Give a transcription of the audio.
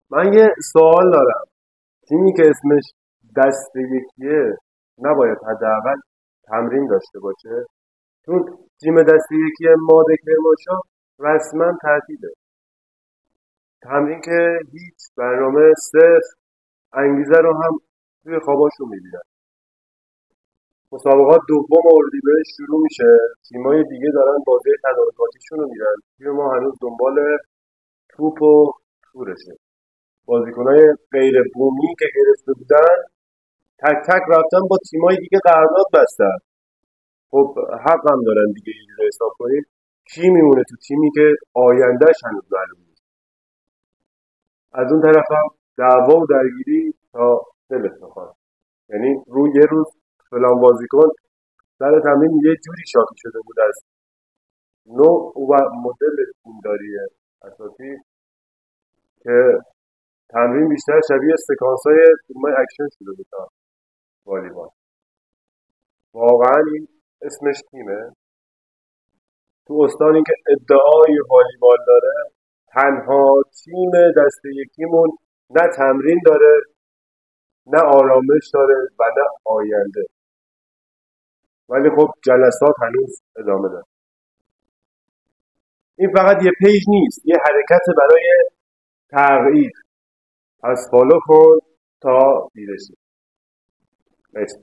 من یه سوال دارم. تیمی که اسمش دست یکیه نباید حداقل تمرین داشته باشه؟ چون تیم دست یکی ماده کرمانشاه رسما تعطیله. تمرین که هیچ، برنامه صفر، انگیزه رو هم توی خواباشون میبینن. مسابقات دوم اردیبهشت شروع میشه، تیمای دیگه دارن بازی تدارکاتیشون رو میرن، تیم ما هنوز دنبال توپ و تورشه. بازیکنای غیر بومی که گرفته بودن تک تک رفتن با تیمای دیگه قرارداد بستن. خب حق هم دارن دیگه. اینجوری حساب کنید کی میمونه تو تیمی که آیندهش هنوز معلوم نیست؟ از اون طرف هم دعوا و درگیری تا دلت بخواد. یعنی روی یه روز فلان بازیکن سر تمرین یه جوری شاکی شده بود از نوع و مدل تیمداری اساسی که تمرین بیشتر شبیه سکانس‌های فیلم‌های اکشن شده بود تا والیبال. واقعا این اسمش تیمه؟ تو استانی که ادعای والیبال داره، تنها تیم دسته یکیمون نه تمرین داره، نه آرامش داره و نه آینده. ولی خب جلسات هنوز ادامه داره. این فقط یه پیج نیست، یه حرکت برای تغییر. پس فالو کن تا دیرشی. مرسی.